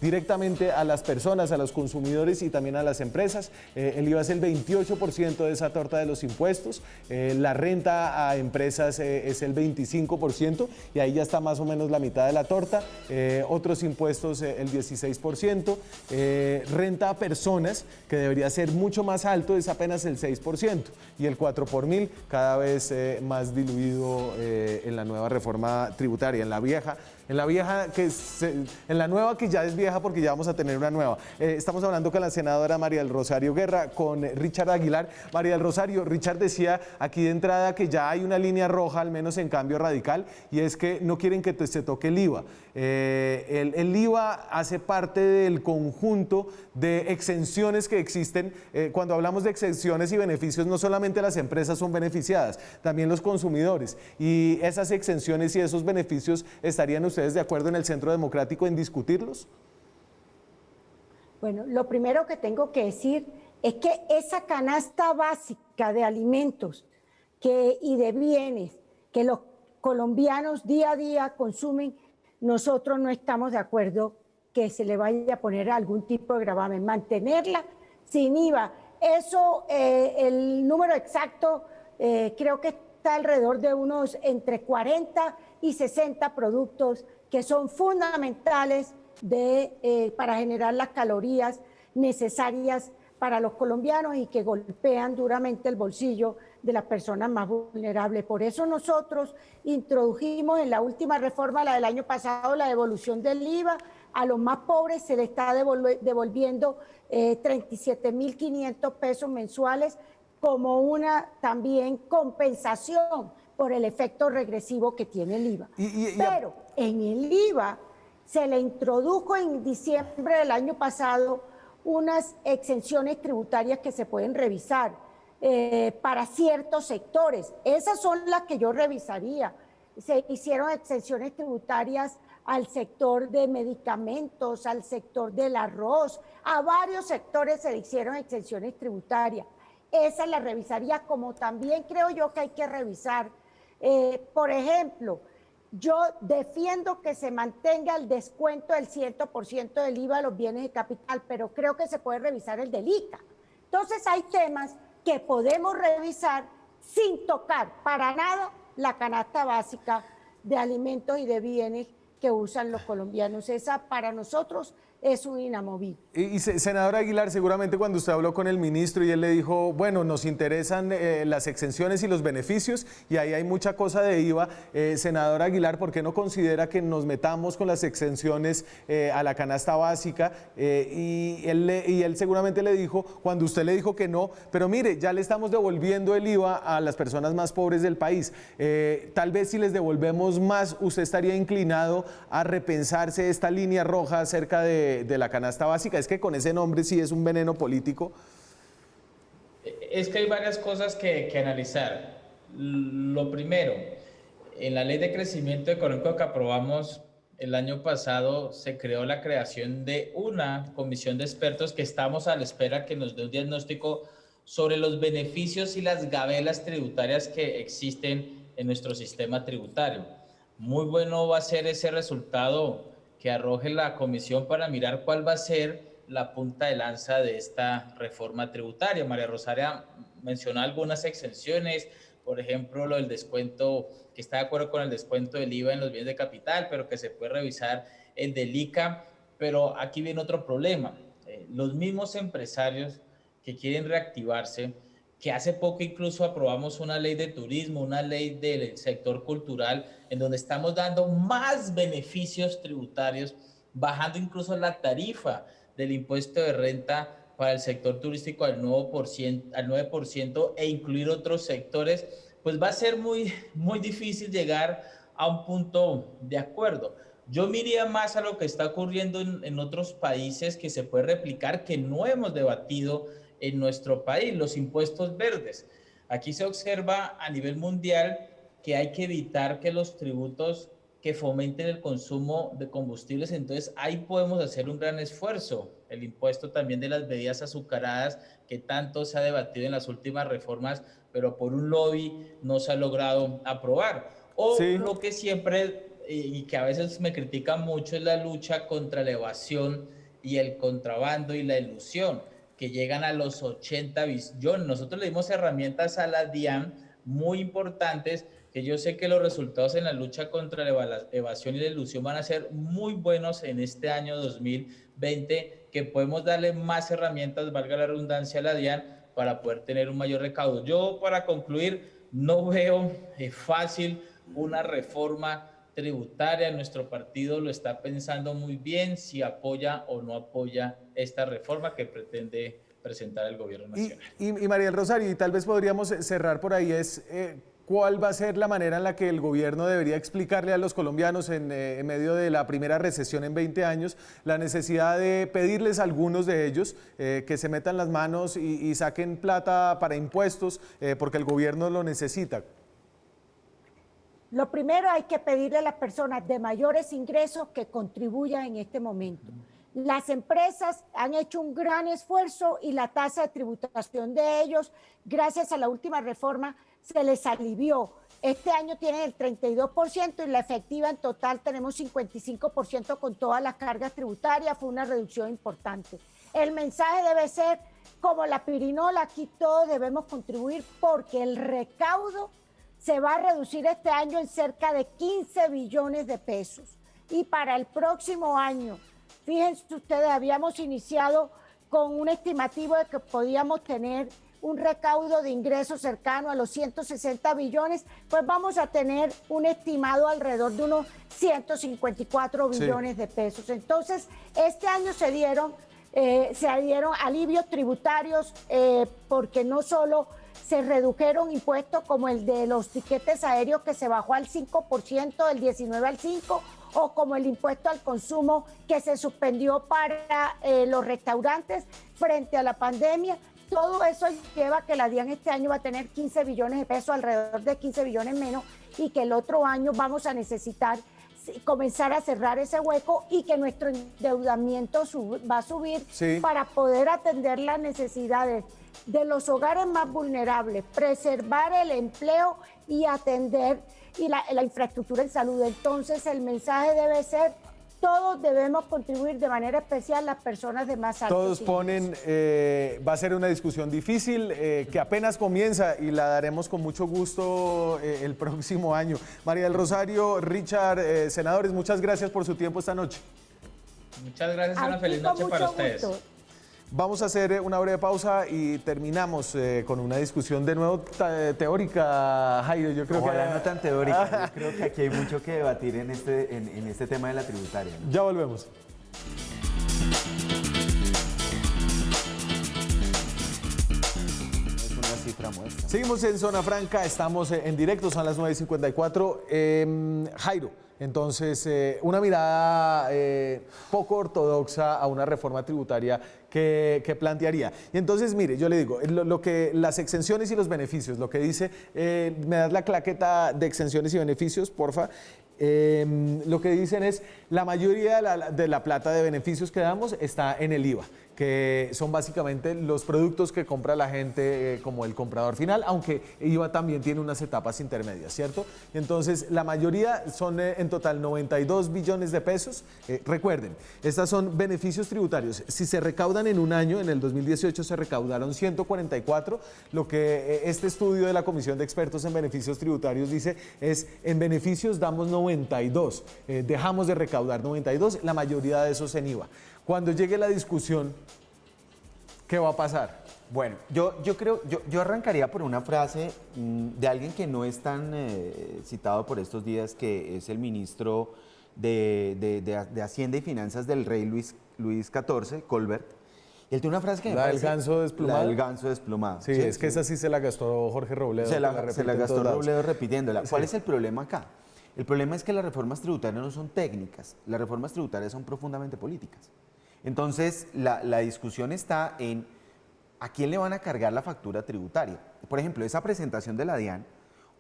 directamente a las personas, a los consumidores y también a las empresas. El IVA es el 28% de esa torta de los impuestos. La renta a empresas es el 25% y ahí ya está más o menos la mitad de la torta. Otros impuestos el 16%. Renta a personas, que debería ser mucho más alto, es apenas el 6%. Y el 4 por mil cada vez más diluido en la nueva reforma tributaria. En la nueva que ya es vieja porque ya vamos a tener una nueva. Estamos hablando con la senadora María del Rosario Guerra, con Richard Aguilar. María del Rosario, Richard decía aquí de entrada que ya hay una línea roja, al menos en Cambio Radical, y es que no quieren que se toque el IVA. El IVA hace parte del conjunto de exenciones que existen. Cuando hablamos de exenciones y beneficios, no solamente las empresas son beneficiadas, también los consumidores. Y esas exenciones y esos beneficios, ¿estarían ustedes de acuerdo en el Centro Democrático en discutirlos? Bueno, lo primero que tengo que decir es que esa canasta básica de alimentos y de bienes que los colombianos día a día consumen, nosotros no estamos de acuerdo que se le vaya a poner algún tipo de gravamen, mantenerla sin IVA. Eso, el número exacto, creo que está alrededor de unos entre 40 y 60 productos que son fundamentales para generar las calorías necesarias para los colombianos y que golpean duramente el bolsillo de las personas más vulnerables. Por eso nosotros introdujimos en la última reforma, la del año pasado, la devolución del IVA a los más pobres se le está devolviendo 37.500 pesos mensuales como una también compensación por el efecto regresivo que tiene el IVA. Pero en el IVA se le introdujo en diciembre del año pasado unas exenciones tributarias que se pueden revisar para ciertos sectores. Esas son las que yo revisaría. Se hicieron exenciones tributarias al sector de medicamentos, al sector del arroz, a varios sectores se le hicieron exenciones tributarias. Esa la revisaría, como también creo yo que hay que revisar. Por ejemplo, yo defiendo que se mantenga el descuento del 100% del IVA a los bienes de capital, pero creo que se puede revisar el del ICA. Entonces hay temas que podemos revisar sin tocar para nada la canasta básica de alimentos y de bienes que usan los colombianos. Esa para nosotros es un inamovible. Y senadora Aguilar, seguramente cuando usted habló con el ministro y él le dijo, bueno, nos interesan las exenciones y los beneficios, y ahí hay mucha cosa de IVA, senadora Aguilar, ¿por qué no considera que nos metamos con las exenciones a la canasta básica? Y él seguramente le dijo, cuando usted le dijo que no, pero mire, ya le estamos devolviendo el IVA a las personas más pobres del país. Tal vez si les devolvemos más, usted estaría inclinado a repensarse esta línea roja acerca de la canasta básica. Es que con ese nombre sí es un veneno político. Es que hay varias cosas que analizar. Lo primero, en la ley de crecimiento económico que aprobamos el año pasado, se creó la creación de una comisión de expertos que estamos a la espera que nos dé un diagnóstico sobre los beneficios y las gabelas tributarias que existen en nuestro sistema tributario. Muy bueno va a ser ese resultado que arroje la comisión para mirar cuál va a ser la punta de lanza de esta reforma tributaria. María Rosaria mencionó algunas exenciones, por ejemplo, lo del descuento, que está de acuerdo con el descuento del IVA en los bienes de capital, pero que se puede revisar el del ICA. Pero aquí viene otro problema. Los mismos empresarios que quieren reactivarse, que hace poco incluso aprobamos una ley de turismo, una ley del sector cultural, en donde estamos dando más beneficios tributarios, bajando incluso la tarifa del impuesto de renta para el sector turístico al 9% e incluir otros sectores, pues va a ser muy difícil llegar a un punto de acuerdo. Yo miraría más a lo que está ocurriendo en otros países que se puede replicar, que no hemos debatido en nuestro país, los impuestos verdes. Aquí se observa a nivel mundial que hay que evitar que los tributos que fomenten el consumo de combustibles, entonces ahí podemos hacer un gran esfuerzo. El impuesto también de las bebidas azucaradas, que tanto se ha debatido en las últimas reformas, pero por un lobby no se ha logrado aprobar. O sí, lo que siempre, y que a veces me critican mucho, es la lucha contra la evasión y el contrabando y la elusión, que llegan a los 80 billones. Nosotros le dimos herramientas a la DIAN muy importantes, que yo sé que los resultados en la lucha contra la evasión y la ilusión van a ser muy buenos en este año 2020, que podemos darle más herramientas, valga la redundancia, a la DIAN para poder tener un mayor recaudo. Yo, para concluir, no veo fácil una reforma tributaria. Nuestro partido lo está pensando muy bien si apoya o no apoya esta reforma que pretende presentar el gobierno nacional. Y María del Rosario, y tal vez podríamos cerrar por ahí, es ¿cuál va a ser la manera en la que el gobierno debería explicarle a los colombianos en medio de la primera recesión en 20 años la necesidad de pedirles a algunos de ellos que se metan las manos y saquen plata para impuestos porque el gobierno lo necesita? Lo primero, hay que pedirle a las personas de mayores ingresos que contribuyan en este momento. Las empresas han hecho un gran esfuerzo y la tasa de tributación de ellos, gracias a la última reforma, se les alivió. Este año tienen el 32% y la efectiva en total tenemos 55% con todas las cargas tributarias. Fue una reducción importante. El mensaje debe ser, como la pirinola, aquí todos debemos contribuir porque el recaudo se va a reducir este año en cerca de 15 billones de pesos. Y para el próximo año, fíjense ustedes, habíamos iniciado con un estimativo de que podíamos tener un recaudo de ingresos cercano a los 160 billones, pues vamos a tener un estimado alrededor de unos 154 billones de pesos. Entonces, este año se dieron alivios tributarios porque no solo se redujeron impuestos como el de los tiquetes aéreos que se bajó al 5%, del 19 al 5%, o como el impuesto al consumo que se suspendió para los restaurantes frente a la pandemia. Todo eso lleva a que la DIAN este año va a tener 15 billones de pesos, alrededor de 15 billones menos, y que el otro año vamos a necesitar comenzar a cerrar ese hueco y que nuestro endeudamiento va a subir para poder atender las necesidades de los hogares más vulnerables, preservar el empleo y atender la infraestructura en salud. Entonces el mensaje debe ser: todos debemos contribuir, de manera especial las personas de más altos Todos ponen, va a ser una discusión difícil que apenas comienza y la daremos con mucho gusto el próximo año. María del Rosario, Richard, senadores, muchas gracias por su tiempo esta noche. Muchas gracias, una feliz noche para ustedes. Vamos a hacer una breve pausa y terminamos con una discusión de nuevo teórica, Jairo. Yo creo Ojalá no tan teórica. Yo creo que aquí hay mucho que debatir en este tema de la tributaria, ¿no? Ya volvemos. Es una cifra muestra. Seguimos en Zona Franca, estamos en directo, son las 9:54. Jairo, entonces, una mirada poco ortodoxa a una reforma tributaria que plantearía. Y entonces, mire, yo le digo, las exenciones y los beneficios, lo que dice, me das la claqueta de exenciones y beneficios, porfa. Lo que dicen es, la mayoría de la plata de beneficios que damos está en el IVA, que son básicamente los productos que compra la gente como el comprador final, aunque IVA también tiene unas etapas intermedias, ¿cierto? Entonces, la mayoría son en total 92 billones de pesos. Recuerden, estos son beneficios tributarios. Si se recaudan en un año, en el 2018 se recaudaron 144, lo que este estudio de la Comisión de Expertos en Beneficios Tributarios dice es, en beneficios damos 92, dejamos de recaudar 92, la mayoría de esos en IVA. Cuando llegue la discusión, ¿qué va a pasar? Bueno, yo arrancaría por una frase de alguien que no es tan citado por estos días, que es el ministro de Hacienda y Finanzas del rey Luis XIV, Colbert. Él tiene una frase que me parece... ¿La del ganso desplumado? La del ganso desplumado. Sí, es que esa sí se la gastó Jorge Robledo. Se la gastó Robledo repitiéndola. Sí. ¿Cuál es el problema acá? El problema es que las reformas tributarias no son técnicas, las reformas tributarias son profundamente políticas. Entonces, la discusión está en a quién le van a cargar la factura tributaria. Por ejemplo, esa presentación de la DIAN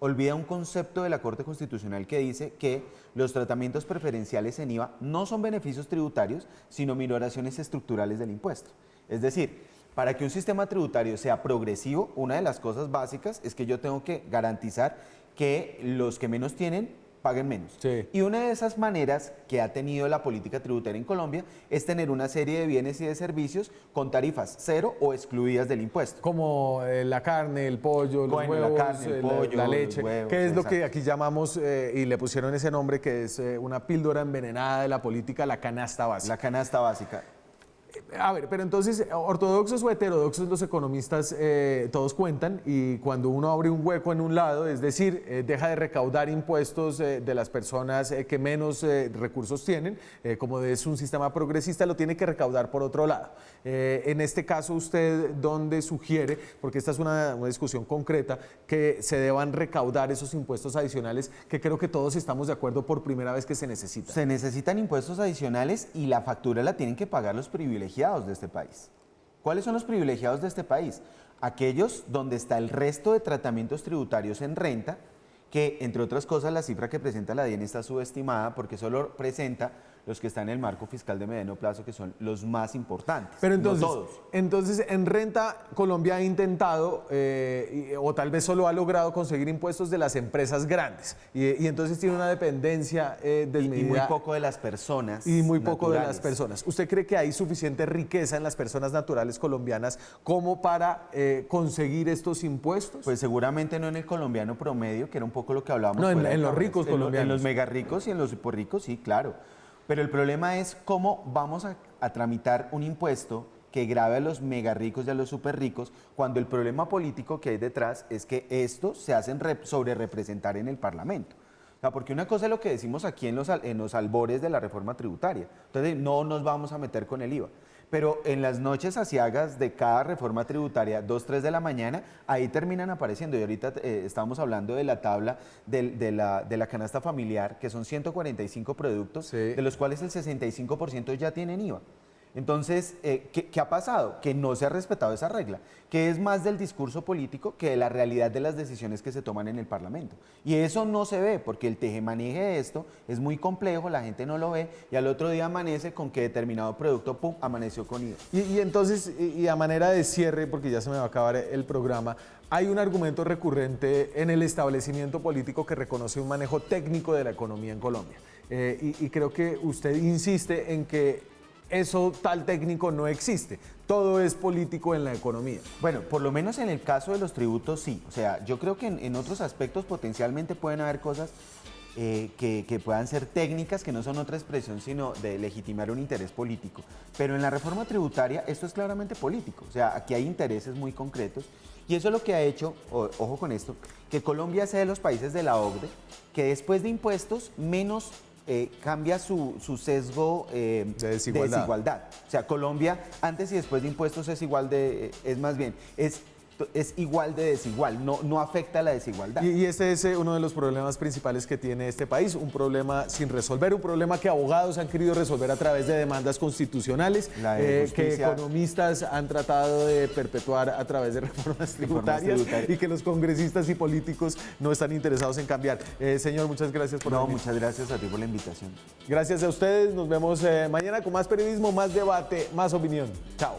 olvida un concepto de la Corte Constitucional que dice que los tratamientos preferenciales en IVA no son beneficios tributarios, sino minoraciones estructurales del impuesto. Es decir, para que un sistema tributario sea progresivo, una de las cosas básicas es que yo tengo que garantizar que los que menos tienen paguen menos. Sí. Y una de esas maneras que ha tenido la política tributaria en Colombia es tener una serie de bienes y de servicios con tarifas cero o excluidas del impuesto. Como la carne, el pollo, los huevos, la carne, el pollo, la leche, los huevos, que es lo exacto. que aquí llamamos, y le pusieron ese nombre, que es una píldora envenenada de la política, la canasta básica. La canasta básica. A ver, pero entonces, ortodoxos o heterodoxos, los economistas todos cuentan, y cuando uno abre un hueco en un lado, es decir, deja de recaudar impuestos de las personas que menos recursos tienen, como es un sistema progresista, lo tiene que recaudar por otro lado. En este caso, ¿usted dónde sugiere, porque esta es una discusión concreta, que se deban recaudar esos impuestos adicionales que creo que todos estamos de acuerdo por primera vez que se necesitan? Se necesitan impuestos adicionales y la factura la tienen que pagar los privilegiados de este país. ¿Cuáles son los privilegiados de este país? Aquellos donde está el resto de tratamientos tributarios en renta, que entre otras cosas la cifra que presenta la DIAN está subestimada porque solo presenta los que están en el marco fiscal de mediano plazo, que son los más importantes. Pero entonces, no todos. Entonces, en renta, Colombia ha intentado, o tal vez solo ha logrado conseguir impuestos de las empresas grandes. Y entonces tiene una dependencia desmedida. Y muy poco de las personas. Y muy poco naturales. de las personas. ¿Usted cree que hay suficiente riqueza en las personas naturales colombianas como para conseguir estos impuestos? Pues seguramente no en el colombiano promedio, que era un poco lo que hablábamos. No, fuera de en los cámaras. ricos colombianos. En los mega ricos y en los hiper ricos, sí, claro. Pero el problema es cómo vamos a tramitar un impuesto que grave a los mega ricos y a los súper ricos, cuando el problema político que hay detrás es que estos se hacen sobre representar en el Parlamento. O sea, porque una cosa es lo que decimos aquí en los albores de la reforma tributaria. Entonces, no nos vamos a meter con el IVA. Pero en las noches aciagas de cada reforma tributaria, 2, 3 de la mañana, ahí terminan apareciendo. Y ahorita estamos hablando de la tabla de la canasta familiar, que son 145 productos, Sí. de los cuales el 65% ya tienen IVA. Entonces, ¿qué ha pasado? Que no se ha respetado esa regla, que es más del discurso político que de la realidad de las decisiones que se toman en el Parlamento. Y eso no se ve, porque el tejemaneje de esto es muy complejo, la gente no lo ve, y al otro día amanece con que determinado producto, pum, amaneció con IVA. Y entonces, y a manera de cierre, porque ya se me va a acabar el programa, hay un argumento recurrente en el establecimiento político que reconoce un manejo técnico de la economía en Colombia. Y creo que usted insiste en que eso tal técnico no existe. Todo es político en la economía. Bueno, por lo menos en el caso de los tributos sí. O sea, yo creo que en otros aspectos potencialmente pueden haber cosas que puedan ser técnicas, que no son otra expresión, sino de legitimar un interés político. Pero en la reforma tributaria esto es claramente político. O sea, aquí hay intereses muy concretos. Y eso es lo que ha hecho, ojo con esto, que Colombia sea de los países de la OCDE que después de impuestos menos cambia su sesgo de desigualdad. O sea, Colombia antes y después de impuestos es igual de, es más bien, es igual de desigual, no afecta la desigualdad. Y ese es uno de los problemas principales que tiene este país, un problema sin resolver, un problema que abogados han querido resolver a través de demandas constitucionales, que economistas han tratado de perpetuar a través de reformas tributarias y que los congresistas y políticos no están interesados en cambiar. Señor, muchas gracias por venir. Muchas gracias a ti por la invitación. Gracias a ustedes, nos vemos mañana con más periodismo, más debate, más opinión. Chao.